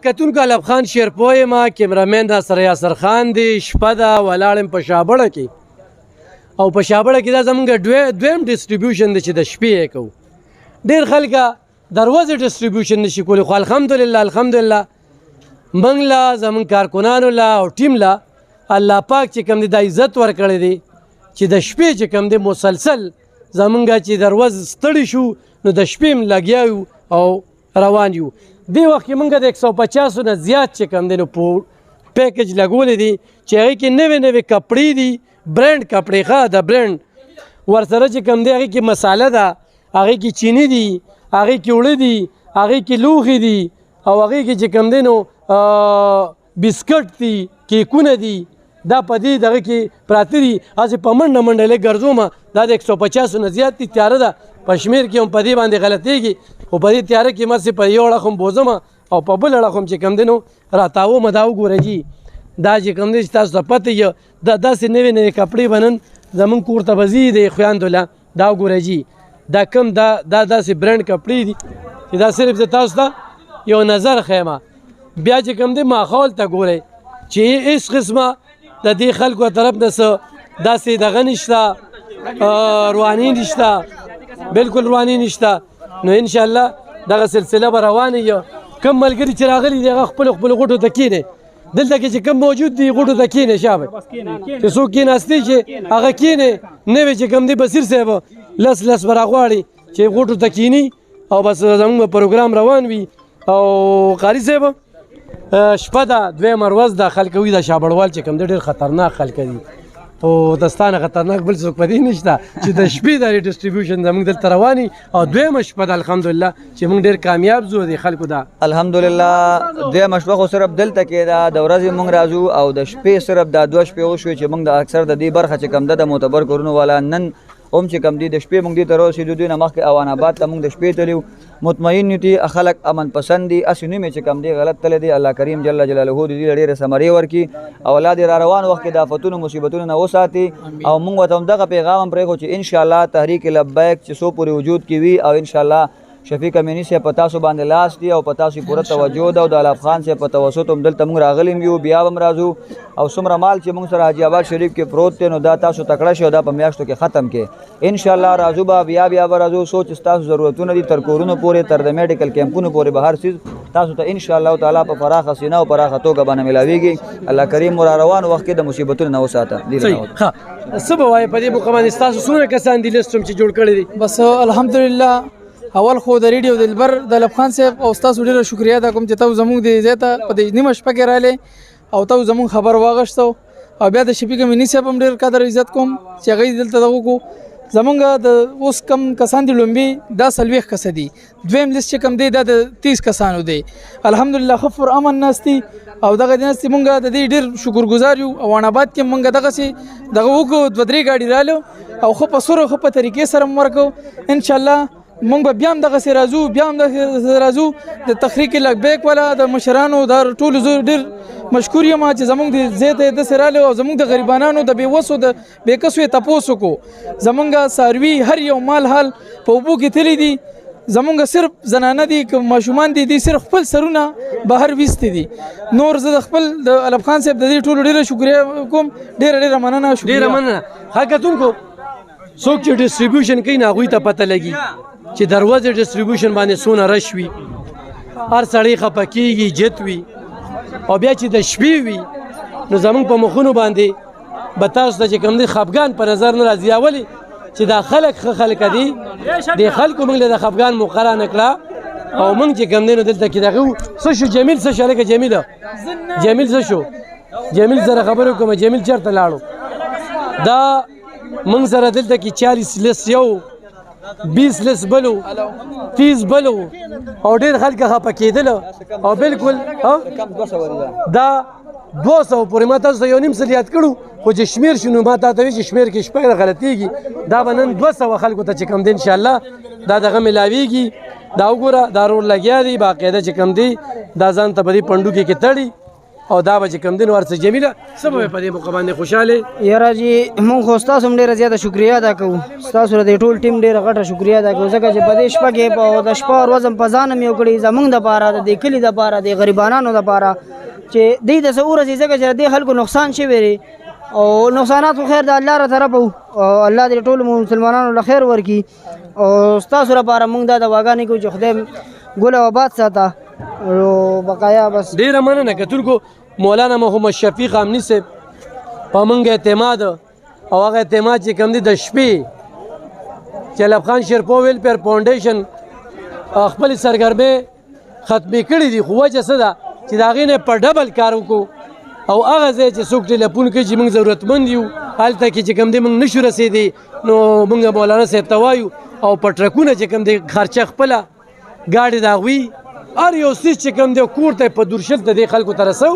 کتونکو علب خان شیرپوه یم کیمرامین را سره یاسر خان دی شپه ده ولاړ یم په شابړه کې او په شابړه کې دا زمونږ دویم ډسټریبیوشن دی چې د شپې یې کوو ډېر خلکه دروازې ډسټریبیوشن نشي کولی خو الحمدلله موږ له زمونږ کارکنانو له او ټیم له الله پاک چې کوم دی دا عزت ورکړی دی چې د شپې چې کوم دی مسلسل زمونږ چې دروازه ستړي شو نو د شپې هم لګیا یو او روان یو دې وخت کې موږ د 150 نه زیات چې کوم دی نو په پیکج لګولی دی چې هغې کې نوې کپړې دي برانډ کپړې ښه د برانډ ورسره چې کوم دی هغې کې مساله ده هغې کې چینی دي هغې کې اوړه دي هغې کې لوښي دي او هغې کې چې کوم دی نو بسکټ دي کیکونه دي دا په دې دغه کې پراته دي هسې په منډه لږ ګرځومه دا د 150 نه زیات دي تیاره ده په شمېر کې هم په دې باندې غلطېږي خو په دې تیاره کې مې په یو اړخ هم بوځم او په بل اړخ هم چې کوم دی نو راتاوم دا وګوره جي دا چې کوم دی چې تاسو ته پته یې دا داسې نوې کپړې به نن زمونږ کور ته به ځي د خویندو له دا وګوره جي دا کم دا داسې برانډ کپړې دي چې دا صرف زه تاسو ته یو نظر ښیم بیا چې کوم دی ماحول ته ګورئ چې هېڅ قسمه د دې خلکو طرف نه څه داسې دغه نشته رواني نشته بالکل رواني نشته نو انشاءالله دغه سلسله به روانه وي کوم ملګري چې راغلي دي هغه خپلو غوټو ته کښېنئ دلته کې چې کوم موجود دي غوټو ته کښېنئ شابه چې څوک کښېناستي چې هغه کښېنئ نوې چې کوم دی بصیر صاحب لس به راغواړي چې غوټو ته کښېني او بس زموږ به پروګرام روان وي او قاري صاحب شپه ده دویمه ورځ ده خلک وي د شابړوال چې کوم دی ډېر خطرناک خلک دي او دستانه خطرناک بل څوک په دې نشته چې د شپې د ډسټریبیوشن زموږ دلته رواني او دویمه شپه ده الحمدلله چې موږ ډېر کامیاب زو دي خلکو ده الحمدلله دویمه شپه خو صرف دلته کې ده د ورځې موږ راځو او د شپې صرف دا 2 شپې وشوې چې موږ د اکثر د دې برخه چې کوم ده د معتبر کورونو والا نن هم چې کوم دي د شپې موږ دې ته رارسېدو دوی نه مخکې اوان آباد ته موږ د شپې تللو مطمئن یو دي خلک امن پسند دي اسې نه مې چې کوم دی غلط تللی دی الله کریم جل جلاله د دې ډېرې ثمرې ورکړي او الله دې را روان وخت کې د آفتونو مصیبتونو نه وساتي او موږ ورته همدغه پیغام هم پرېښو چې انشاءالله تحریک لبیک چې څو پورې وجود کې وي او انشاءالله شفیق امینی صاحب په تاسو باندې لاس دی او په تاسو پوره توجه ده او د علب خان صاحب په توسط هم دلته موږ راغلي یو بیا هم راځو او څومره مال چې موږ سره حاجي آباد شریف کې پروت دی نو دا تاسو تکړه شئ او دا په میاشتو کې ختم کې انشاءالله راځو به بیا به راځو سوچ ستاسو ضرورتونه دي تر کورونو پورې تر د میډیکل کیمپونو پورې به هر څیز تاسو ته انشاءالله تعالی په پراخه سینه او پراخه توګه باندې ملاویږي الله کریم را روان وخت کې د مصیبتونو نه وساته ښه څه به وایې په دې موقع باندې ستاسو څومره کسان دي لست چې جوړ کړی دي بس الحمدلله اول خو د ریډیو دلبر د علب خان صاحب او تاسو ډیره شکریا ادا کوم چې تاسو زموږ د ځای ته په دې نیمه شپه کې راغلې او تاسو زموږ خبر واغښتو او بیا د شفیق امینی صاحب هم ډېر قدر عزت کوم چې هغه دلته دغه کو زمونږ د اوس کم کسان دي لومبي دا 40 کس دي دویم لیست چې کم دی دا د 30 کسانو دی الحمدلله خفر امن ناستي او دغه دناستي مونږ د دې ډېر شکرګزار یو اوان آباد کې مونږ دغه سي دغه وکړو 2-3 ګاډي رالو او خو په سره خو په طریقې سره ورکو ان شاء الله مونږ به بیا هم دغه سي راځو بیا هم دغه راځو د تحریک لبیک والا د مشرانو د ټولو زور ډېر مشکور یم چې زمونږ د زیات د سراله او زمونږ د غریبانو د بیوسو د بیکسو تپوسو کو زمونږ ساروی هر یو مال حال په وبو کې تللی دي زمونږ صرف زنانه دي که ماشومان دي صرف خپل سرونه بهر ویستې دي نور زه د خپل د علب خان صاحب د دې ټولو ډېره شکریا کوم ډېره مننه ډېره مننه ښه کتونکو څوک چې ډسټریبیوشن کوي نه هغوی ته پته لګي چې دروازې ډسټریبیوشن باندې څونه رش وي هر سړی خفه کېږي جت وي او بیا چې د شپې وي نو زمونږ په مخونو باندې به تاسو ته چې کوم دی خفګان په نظر نه راځي اولې چې دا خلک ښه خلک دي د خلکو موږ له د خفګان مقرره نه کړه او موږ چې کوم دی نو دلته کې دغه څه شو جمیل څه شو هلکه جمیل څه شو جمیل سره خبرې کومه جمیل چېرته لاړو دا موږ سره دلته کې 40 لس یو 20 لس بلو 30 بلو او ډېر خلک خفه کېدل او بالکل دا 200 پورې ما تاسو ته یو نیم سل یاد کړو خو چې شمېر شو نو ما تا ته وایي چې شمېر کې شپږ غلطېږي دا به نن 200 خلکو ته چې کوم دی انشاءالله دا دغه ملاویږي دا وګوره دا رول لګیا دی باقاعده چې کوم دی دا ځان ته په دې پنډو کې تړي او دا به چې کوم دین ورڅ جمیله څه به په دې موقع باندې خوشاله یاره جی مونږ خو ستاسو هم ډېره زیاته شکریا ادا کوو ستاسو د ټول ټیم ډېره غټه شکریا ادا کوو ځکه چې په دې شپه کې په د شپه او ورځ هم په ځان هم یو کړي زمونږ دپاره د دې کلي دپاره د غریبانانو دپاره چې دوی ته څه ورسي ځکه چې د دې خلکو نقصان شوی دی او نقصانات خو خیر د الله را طرفه او الله دې ټولو مسلمانانو له خیر ورکړي او ستاسو لپاره مونږ دا دعاګانې کوو چې خدای ګل او آباد ساته او بقایا بس ډېره مننه کتونکو مولانا محمد شفیق امني صاحب په موږ اعتماد او هغه اعتماد چې کوم دی د شپې چې لب خان شیرپو ویلفیر فاونډیشن خپل سرګرمۍ ختمې کړي دي خو وجه څه ده چې د هغې نه په ډبل کار وکړو او هغه ځای چې څوک ټلیفون کوي چې موږ ضرورتمند یو هلته کې چې کوم دی موږ نشو رسېدی نو موږ مولانا صاحب ته وایو او په ټرکونه چې کوم دی خرچه خپله ګاډې د هغوی هر یو څیز چې کوم دی کور ته په دورشل ته دې خلکو ته رسو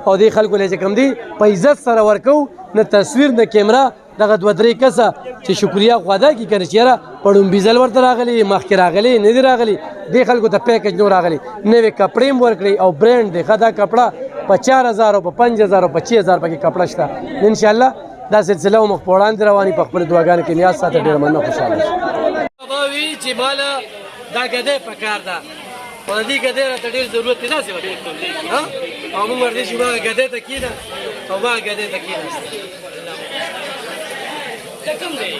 او دې خلکو له چې کوم دی په عزت سره ورکو نه تصویر نه کیمرا دغه دوه درې کسه چې شکریا خو ادا کړي که نه چې یاره په ډومبي ځل ورته راغلي مخکې راغلي نه دي راغلي دې خلکو ته پیکج نو راغلي نوې کپړې هم ورکړي او برانډ دی ښه دا کپړه په 4000 او په 5000 او په 6000 پکې کپړه شته انشاءالله دا سلسله مو په وړاندې رواني په خپل دعاګانو کې نیاز ساته ډېر مننه خوشاله شي بابا وی چې مالا دا ګدې پکار ده په دې ګدې راته ډېر ضرورت دی داسې وړي ها او موږ ورته چې ما ګدې ته کېده او ما ګدې ته کېده کوم دی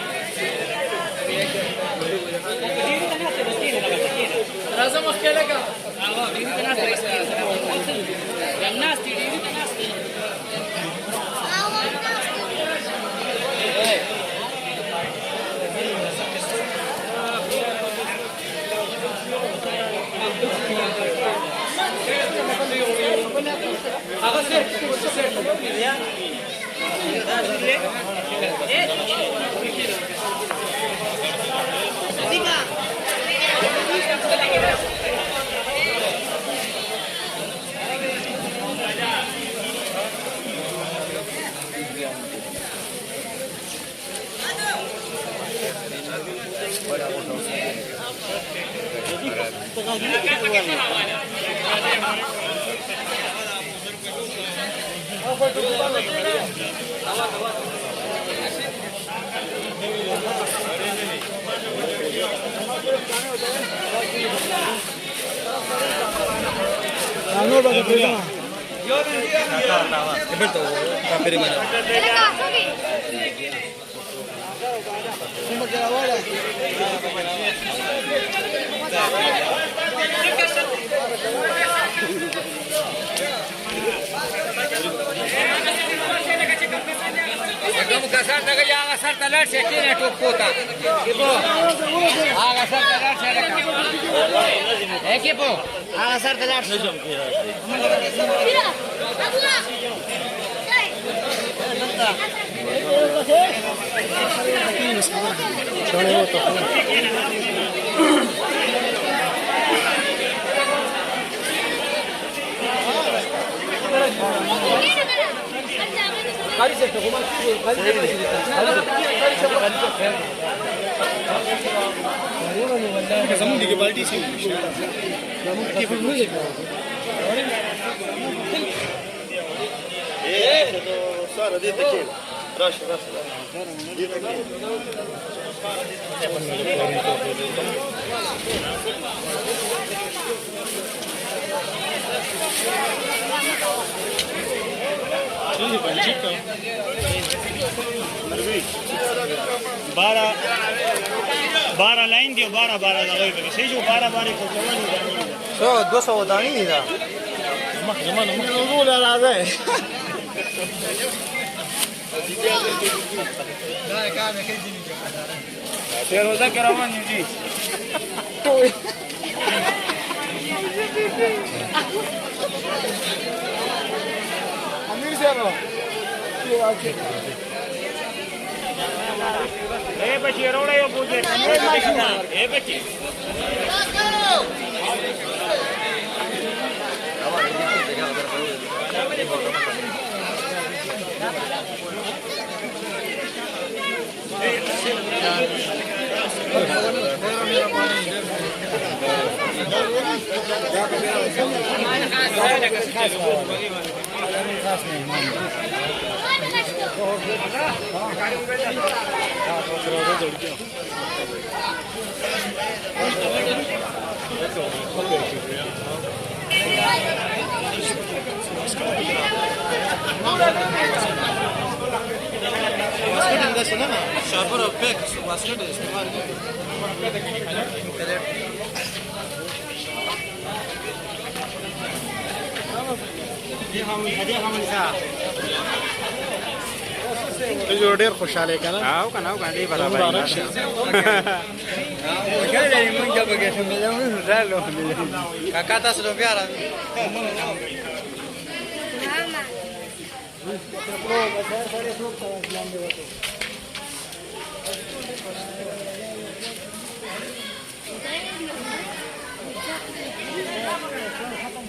راځه مخکې لګا هغه دې ته نه جنات دې دې ته Kamu kasar daga ya kasar talar sekine top kota. Equipo. Kasar talar sereka. Equipo. Kasar talar. Mira. خالي سيف تقوم خالي समुद्र की बाल्टी से तो सारा दे तक रश रश बारह लाइन दियो 12 लगाई पे सही जो 12 को सो 200 दानी नहीं था जमा वो ला रहा है का में के दिन तेरे रोजा करावा नहीं जी अमीर से रो बच्ची रोड़ा यो पूछे बच्ची ته ډېر خوشاله کنه او کنه او باندې برابر کاکا تاسو نو بیا راځئ Thank you.